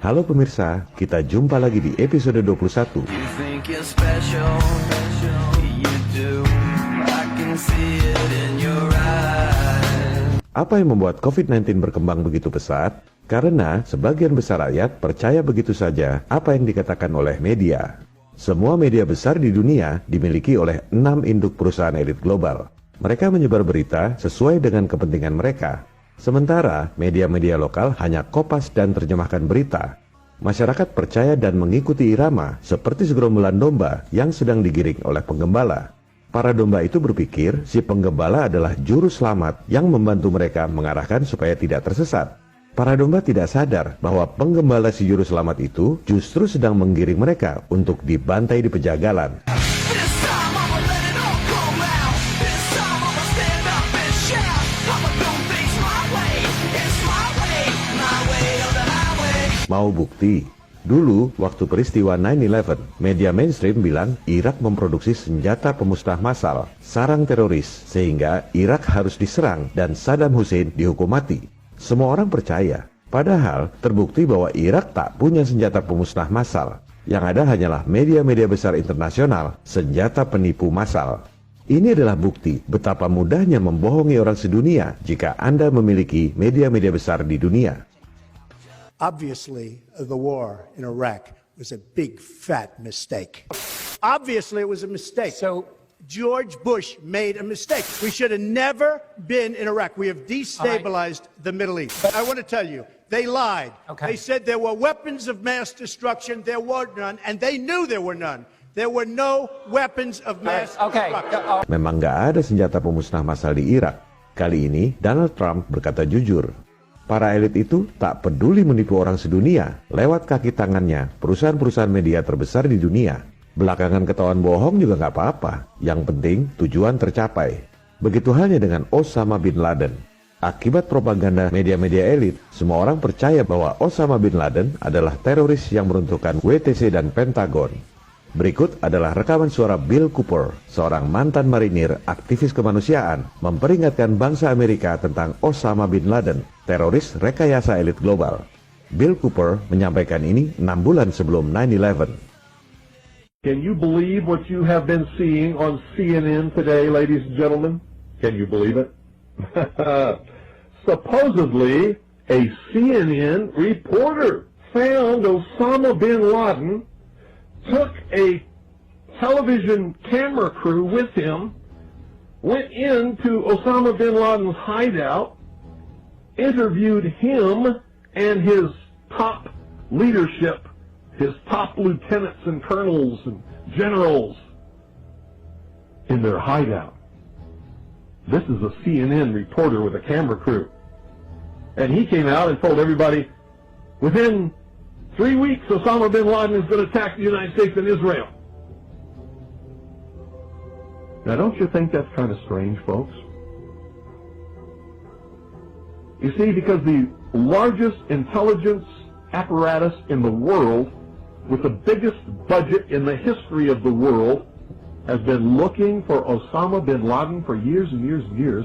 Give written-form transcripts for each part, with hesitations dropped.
Halo pemirsa, kita jumpa lagi di episode 21. Apa yang membuat COVID-19 berkembang begitu pesat? Karena sebagian besar rakyat percaya begitu saja apa yang dikatakan oleh media. Semua media besar di dunia dimiliki oleh 6 induk perusahaan elit global. Mereka menyebar berita sesuai dengan kepentingan mereka. Sementara media-media lokal hanya kopas dan terjemahkan berita. Masyarakat percaya dan mengikuti irama seperti segerombolan domba yang sedang digiring oleh penggembala. Para domba itu berpikir si penggembala adalah juru selamat yang membantu mereka mengarahkan supaya tidak tersesat. Para domba tidak sadar bahwa penggembala si juru selamat itu justru sedang menggiring mereka untuk dibantai di pejagalan. Mau bukti? Dulu, waktu peristiwa 9/11, media mainstream bilang Irak memproduksi senjata pemusnah massal, sarang teroris, sehingga Irak harus diserang dan Saddam Hussein dihukum mati. Semua orang percaya, padahal terbukti bahwa Irak tak punya senjata pemusnah massal. Yang ada hanyalah media-media besar internasional, senjata penipu massal. Ini adalah bukti betapa mudahnya membohongi orang sedunia jika Anda memiliki media-media besar di dunia. Obviously, the war in Iraq was a big, fat mistake. Obviously, it was a mistake. So, George Bush made a mistake. We should have never been in Iraq. We have destabilized the Middle East. I want to tell you, they lied. Okay. They said there were weapons of mass destruction. There were none, and they knew there were none. There were no weapons of mass destruction. Memang nggak ada senjata pemusnah massal di Irak. Kali ini, Donald Trump berkata jujur. Para elit itu tak peduli menipu orang sedunia. Lewat kaki tangannya, perusahaan-perusahaan media terbesar di dunia. Belakangan ketahuan bohong juga nggak apa-apa. Yang penting tujuan tercapai. Begitu halnya dengan Osama bin Laden. Akibat propaganda media-media elit, semua orang percaya bahwa Osama bin Laden adalah teroris yang meruntuhkan WTC dan Pentagon. Berikut adalah rekaman suara Bill Cooper, seorang mantan marinir aktivis kemanusiaan, memperingatkan bangsa Amerika tentang Osama bin Laden, teroris rekayasa elit global. Bill Cooper menyampaikan ini 6 bulan sebelum 9/11. Can you believe what you have been seeing on CNN today, ladies and gentlemen? Can you believe it? Supposedly, a CNN reporter found Osama bin Laden, took a television camera crew with him, went into Osama bin Laden's hideout, interviewed him and his top leadership, his top lieutenants and colonels and generals in their hideout. This is a CNN reporter with a camera crew. And he came out and told everybody, within 3 weeks, Osama bin Laden is going to attack the United States and Israel. Now, don't you think that's kind of strange, folks? You see, because the largest intelligence apparatus in the world, with the biggest budget in the history of the world, has been looking for Osama bin Laden for years and years and years,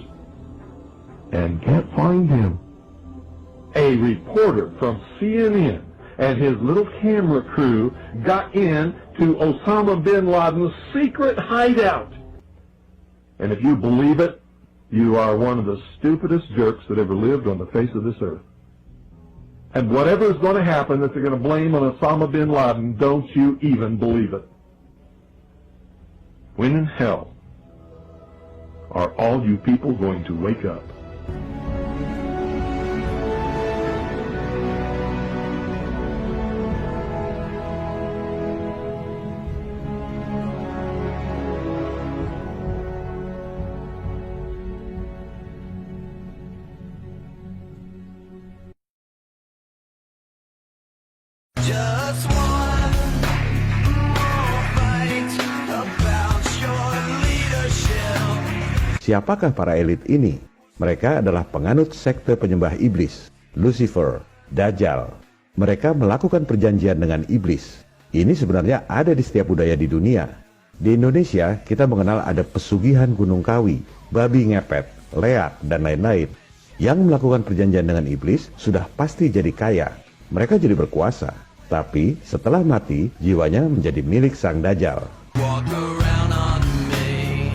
and can't find him. A reporter from CNN and his little camera crew got in to Osama bin Laden's secret hideout. And if you believe it, you are one of the stupidest jerks that ever lived on the face of this earth. And whatever is going to happen that they're going to blame on Osama bin Laden, don't you even believe it. When in hell are all you people going to wake up? Just one more fight about your leadership. Siapakah para elit ini? Mereka adalah penganut sekte penyembah iblis, Lucifer, Dajjal. Mereka melakukan perjanjian dengan iblis. Ini sebenarnya ada di setiap budaya di dunia. Di Indonesia, kita mengenal ada pesugihan Gunung Kawi, babi ngepet, leak, dan lain-lain. Yang melakukan perjanjian dengan iblis sudah pasti jadi kaya. Mereka jadi berkuasa, tapi setelah mati, jiwanya menjadi milik sang Dajjal. Walk around on me.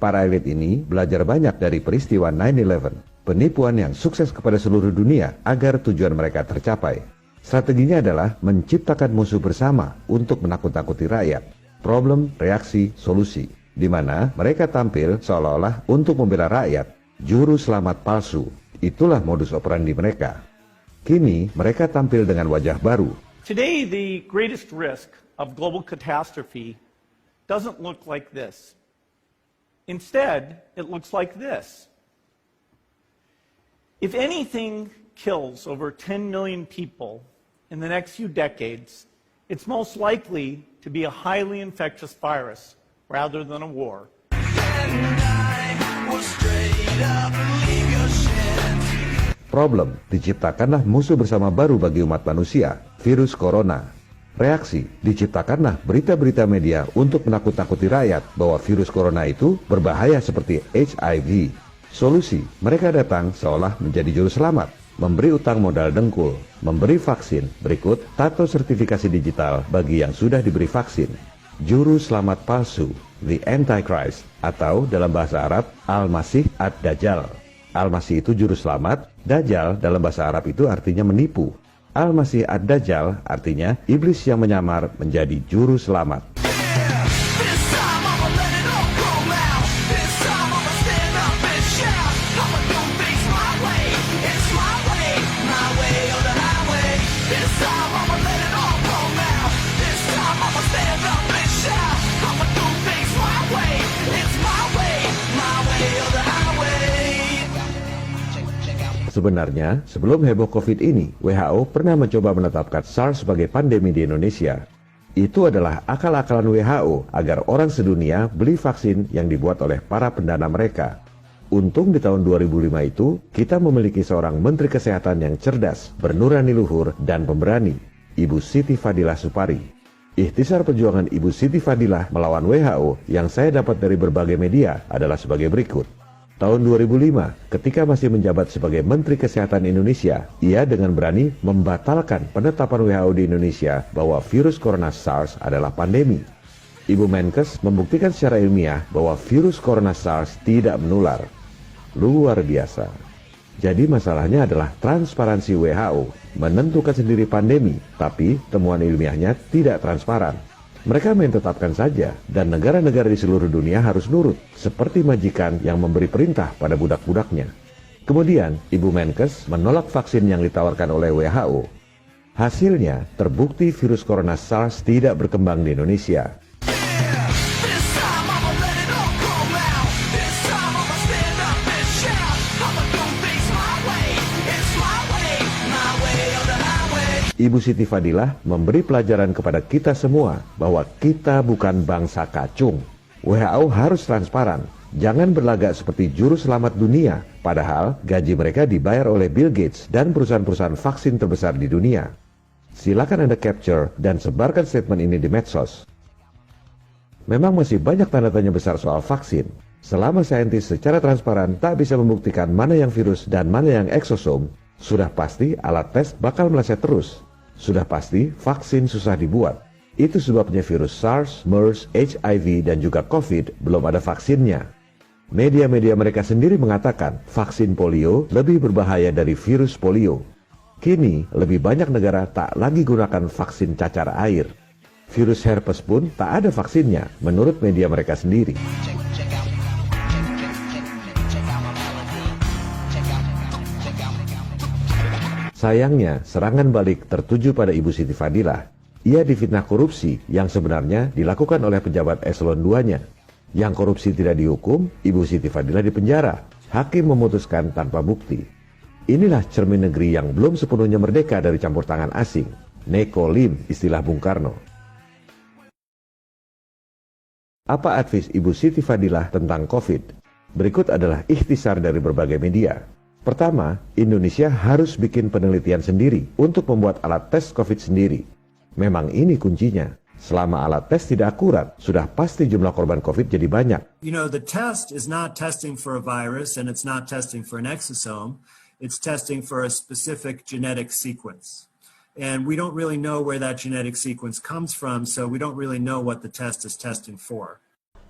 Para elit ini belajar banyak dari peristiwa 9/11, penipuan yang sukses kepada seluruh dunia agar tujuan mereka tercapai. Strateginya adalah menciptakan musuh bersama untuk menakut-nakuti rakyat. Problem, reaksi, solusi, di mana mereka tampil seolah-olah untuk membela rakyat. Juru selamat palsu, itulah modus operandi mereka. Kini mereka tampil dengan wajah baru. Today, the greatest risk of global catastrophe doesn't look like this. Instead, it looks like this. If anything kills over 10 million people in the next few decades, it's most likely to be a highly infectious virus rather than a war. And I will straight up leave your shit. Problem, diciptakanlah musuh bersama baru bagi umat manusia, virus corona. Reaksi, diciptakanlah berita-berita media untuk menakut-nakuti rakyat bahwa virus corona itu berbahaya seperti HIV. Solusi, mereka datang seolah menjadi juru selamat, memberi utang modal dengkul, memberi vaksin, berikut tato sertifikasi digital bagi yang sudah diberi vaksin. Juru selamat palsu, the Antichrist, atau dalam bahasa Arab, Al-Masih Ad-Dajjal. Al-Masih itu juru selamat, Dajjal dalam bahasa Arab itu artinya menipu. Al-Masih Ad-Dajjal artinya iblis yang menyamar menjadi juru selamat. This time I'ma let it all come out. This time I'ma stand up and shout. I'ma do things my way. It's my way or the highway. This time I'ma let it all come out. This time I'ma stand up and shout. I'ma do things my way. It's my way or the highway. Sebenarnya, sebelum heboh COVID ini, WHO pernah mencoba menetapkan SARS sebagai pandemi di Indonesia. Itu adalah akal-akalan WHO agar orang sedunia beli vaksin yang dibuat oleh para pendana mereka. Untung di tahun 2005 itu, kita memiliki seorang Menteri Kesehatan yang cerdas, bernurani luhur, dan pemberani, Ibu Siti Fadilah Supari. Ikhtisar perjuangan Ibu Siti Fadilah melawan WHO yang saya dapat dari berbagai media adalah sebagai berikut. Tahun 2005, ketika masih menjabat sebagai Menteri Kesehatan Indonesia, ia dengan berani membatalkan penetapan WHO di Indonesia bahwa virus corona SARS adalah pandemi. Ibu Menkes membuktikan secara ilmiah bahwa virus corona SARS tidak menular. Luar biasa. Jadi masalahnya adalah transparansi WHO, menentukan sendiri pandemi, tapi temuan ilmiahnya tidak transparan. Mereka main tetapkan saja, dan negara-negara di seluruh dunia harus nurut, seperti majikan yang memberi perintah pada budak-budaknya. Kemudian, Ibu Menkes menolak vaksin yang ditawarkan oleh WHO. Hasilnya, terbukti virus corona SARS tidak berkembang di Indonesia. This time I'ma let it all come out. This time I'ma stand up and shout. I'ma do things my way. It's my way or the highway. Ibu Siti Fadilah memberi pelajaran kepada kita semua bahwa kita bukan bangsa kacung. WHO harus transparan. Jangan berlagak seperti juru selamat dunia, padahal gaji mereka dibayar oleh Bill Gates dan perusahaan-perusahaan vaksin terbesar di dunia. Silakan Anda capture dan sebarkan statement ini di medsos. Memang masih banyak tanda tanya besar soal vaksin. Selama saintis secara transparan tak bisa membuktikan mana yang virus dan mana yang eksosom, sudah pasti alat tes bakal meleset terus. Sudah pasti vaksin susah dibuat. Itu sebabnya virus SARS, MERS, HIV, dan juga COVID belum ada vaksinnya. Media-media mereka sendiri mengatakan vaksin polio lebih berbahaya dari virus polio. Kini, lebih banyak negara tak lagi gunakan vaksin cacar air. Virus herpes pun tak ada vaksinnya, menurut media mereka sendiri. Sayangnya, serangan balik tertuju pada Ibu Siti Fadilah. Ia difitnah korupsi yang sebenarnya dilakukan oleh pejabat eselon 2-nya. Yang korupsi tidak dihukum, Ibu Siti Fadilah dipenjara. Hakim memutuskan tanpa bukti. Inilah cermin negeri yang belum sepenuhnya merdeka dari campur tangan asing. Nekolim, istilah Bung Karno. Apa advis Ibu Siti Fadilah tentang COVID? Berikut adalah ikhtisar dari berbagai media. Pertama, Indonesia harus bikin penelitian sendiri untuk membuat alat tes COVID sendiri. Memang ini kuncinya. Selama alat tes tidak akurat, sudah pasti jumlah korban COVID jadi banyak. You know, the test is not testing for a virus and it's not testing for an exosome. It's testing for a specific genetic sequence. And we don't really know where that genetic sequence comes from, so we don't really know what the test is testing for.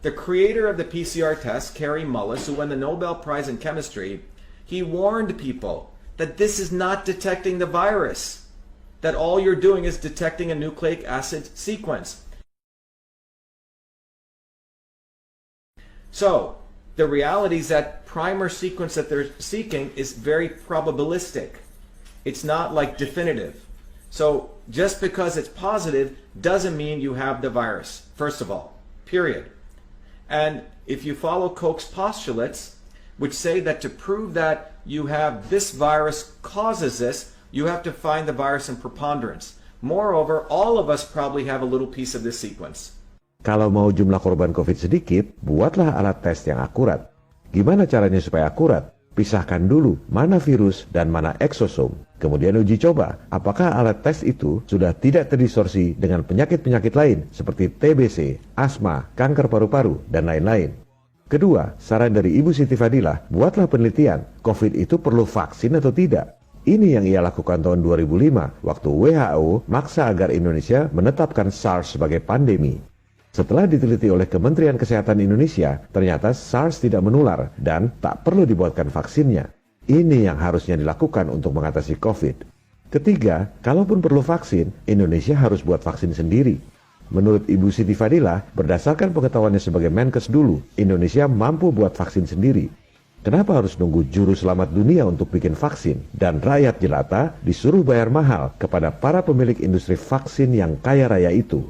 The creator of the PCR test, Kary Mullis, who won the Nobel Prize in Chemistry, he warned people that this is not detecting the virus, that all you're doing is detecting a nucleic acid sequence. So, the reality is that primer sequence that they're seeking is very probabilistic. It's not like definitive. So, just because it's positive doesn't mean you have the virus, first of all, period. And if you follow Koch's postulates, which say that to prove that you have this virus causes this, you have to find the virus in preponderance. Moreover, all of us probably have a little piece of this sequence. Kalau mau jumlah korban COVID sedikit, buatlah alat tes yang akurat. Gimana caranya supaya akurat? Pisahkan dulu mana virus dan mana eksosom. Kemudian uji coba apakah alat tes itu sudah tidak terdistorsi dengan penyakit-penyakit lain seperti TBC, asma, kanker paru-paru, dan lain-lain. Kedua, saran dari Ibu Siti Fadilah, buatlah penelitian, COVID itu perlu vaksin atau tidak. Ini yang ia lakukan tahun 2005 waktu WHO maksa agar Indonesia menetapkan SARS sebagai pandemi. Setelah diteliti oleh Kementerian Kesehatan Indonesia, ternyata SARS tidak menular dan tak perlu dibuatkan vaksinnya. Ini yang harusnya dilakukan untuk mengatasi COVID. Ketiga, kalaupun perlu vaksin, Indonesia harus buat vaksin sendiri. Menurut Ibu Siti Fadilah, berdasarkan pengetahuannya sebagai Menkes dulu, Indonesia mampu buat vaksin sendiri. Kenapa harus nunggu juru selamat dunia untuk bikin vaksin? Dan rakyat jelata disuruh bayar mahal kepada para pemilik industri vaksin yang kaya raya itu.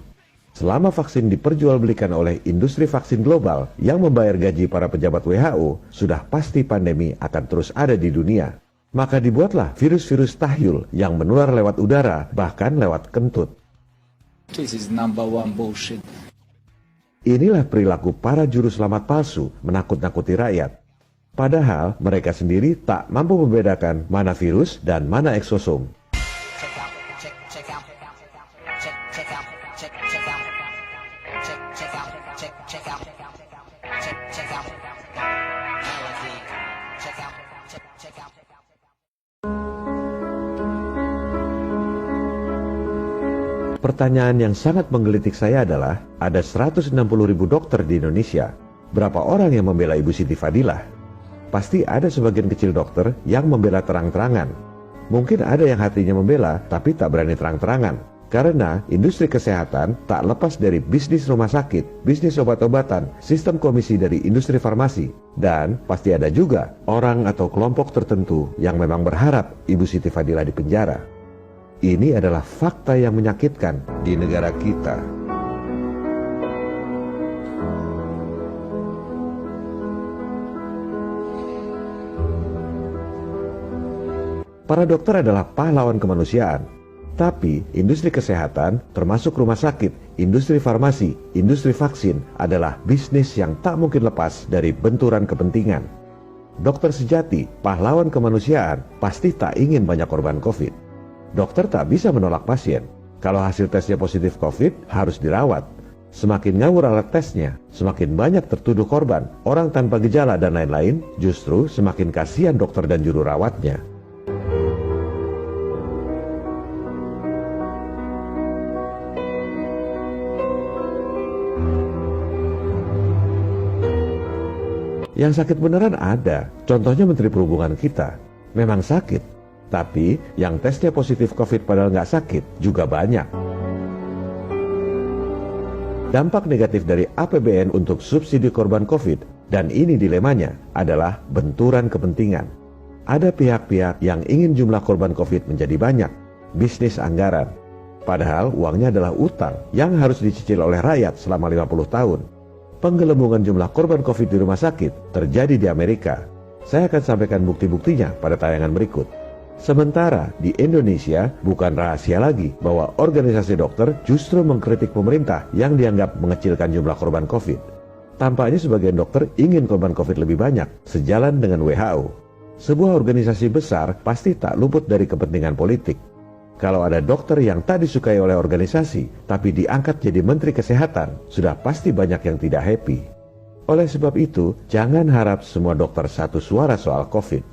Selama vaksin diperjualbelikan oleh industri vaksin global yang membayar gaji para pejabat WHO, sudah pasti pandemi akan terus ada di dunia. Maka dibuatlah virus-virus tahyul yang menular lewat udara, bahkan lewat kentut. This is number one bullshit. Inilah perilaku para juru selamat palsu menakut-nakuti rakyat. Padahal mereka sendiri tak mampu membedakan mana virus dan mana eksosom. Pertanyaan yang sangat menggelitik saya adalah, ada 160.000 dokter di Indonesia. Berapa orang yang membela Ibu Siti Fadilah? Pasti ada sebagian kecil dokter yang membela terang-terangan. Mungkin ada yang hatinya membela, tapi tak berani terang-terangan. Karena industri kesehatan tak lepas dari bisnis rumah sakit, bisnis obat-obatan, sistem komisi dari industri farmasi. Dan pasti ada juga orang atau kelompok tertentu yang memang berharap Ibu Siti Fadilah dipenjara. Ini adalah fakta yang menyakitkan di negara kita. Para dokter adalah pahlawan kemanusiaan. Tapi industri kesehatan, termasuk rumah sakit, industri farmasi, industri vaksin adalah bisnis yang tak mungkin lepas dari benturan kepentingan. Dokter sejati, pahlawan kemanusiaan, pasti tak ingin banyak korban COVID. Dokter tak bisa menolak pasien. Kalau hasil tesnya positif COVID, harus dirawat. Semakin ngawur alat tesnya, semakin banyak tertuduh korban, orang tanpa gejala dan lain-lain, justru semakin kasihan dokter dan juru rawatnya. Yang sakit beneran ada, contohnya Menteri Perhubungan kita. Memang sakit. Tapi yang tesnya positif COVID padahal nggak sakit juga banyak. Dampak negatif dari APBN untuk subsidi korban COVID, dan ini dilemanya, adalah benturan kepentingan. Ada pihak-pihak yang ingin jumlah korban COVID menjadi banyak, bisnis anggaran. Padahal uangnya adalah utang yang harus dicicil oleh rakyat selama 50 tahun. Penggelembungan jumlah korban COVID di rumah sakit terjadi di Amerika. Saya akan sampaikan bukti-buktinya pada tayangan berikut. Sementara di Indonesia bukan rahasia lagi bahwa organisasi dokter justru mengkritik pemerintah yang dianggap mengecilkan jumlah korban COVID. Tampaknya sebagian dokter ingin korban COVID lebih banyak, sejalan dengan WHO. Sebuah organisasi besar pasti tak luput dari kepentingan politik. Kalau ada dokter yang tak disukai oleh organisasi, tapi diangkat jadi Menteri Kesehatan, sudah pasti banyak yang tidak happy. Oleh sebab itu, jangan harap semua dokter satu suara soal COVID.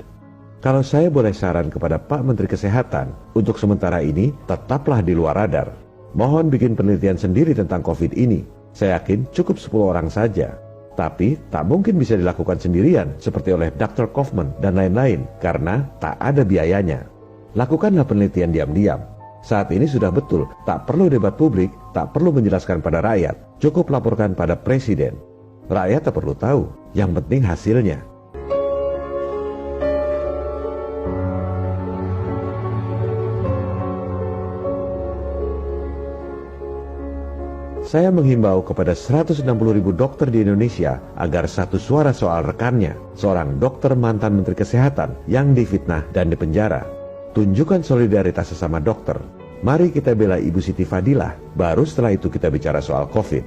Kalau saya boleh saran kepada Pak Menteri Kesehatan, untuk sementara ini tetaplah di luar radar. Mohon bikin penelitian sendiri tentang COVID ini. Saya yakin cukup 10 orang saja. Tapi tak mungkin bisa dilakukan sendirian seperti oleh Dr. Kaufman dan lain-lain karena tak ada biayanya. Lakukanlah penelitian diam-diam. Saat ini sudah betul, tak perlu debat publik, tak perlu menjelaskan pada rakyat. Cukup laporkan pada Presiden. Rakyat tak perlu tahu, yang penting hasilnya. Saya menghimbau kepada 160.000 dokter di Indonesia agar satu suara soal rekannya, seorang dokter mantan Menteri Kesehatan yang difitnah dan dipenjara. Tunjukkan solidaritas sesama dokter. Mari kita bela Ibu Siti Fadilah, baru setelah itu kita bicara soal COVID.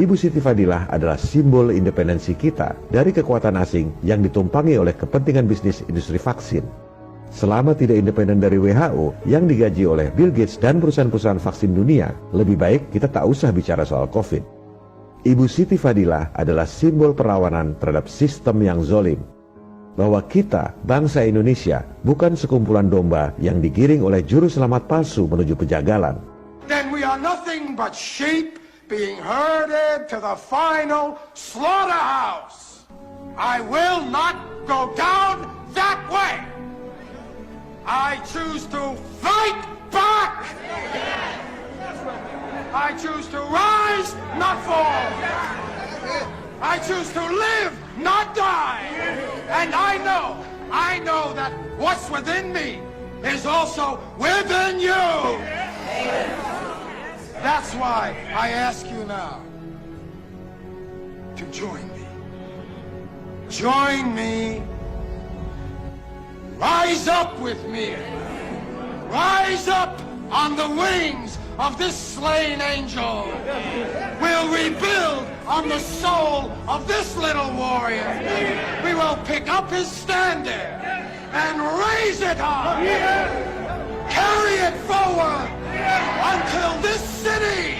Ibu Siti Fadilah adalah simbol independensi kita dari kekuatan asing yang ditumpangi oleh kepentingan bisnis industri vaksin. Selama tidak independen dari WHO yang digaji oleh Bill Gates dan perusahaan-perusahaan vaksin dunia, lebih baik kita tak usah bicara soal COVID. Ibu Siti Fadilah adalah simbol perlawanan terhadap sistem yang zolim. Bahwa kita, bangsa Indonesia, bukan sekumpulan domba yang digiring oleh juru selamat palsu menuju pejagalan. Then we are nothing but sheep being herded to the final slaughterhouse. I will not go down that way. I choose to fight back. I choose to rise, not fall. I choose to live, not die. And I know that what's within me is also within you. That's why I ask you now to join me. Join me. Rise up with me. Rise up on the wings of this slain angel. We'll rebuild on the soul of this little warrior. We will pick up his standard and raise it high. Carry it forward until this city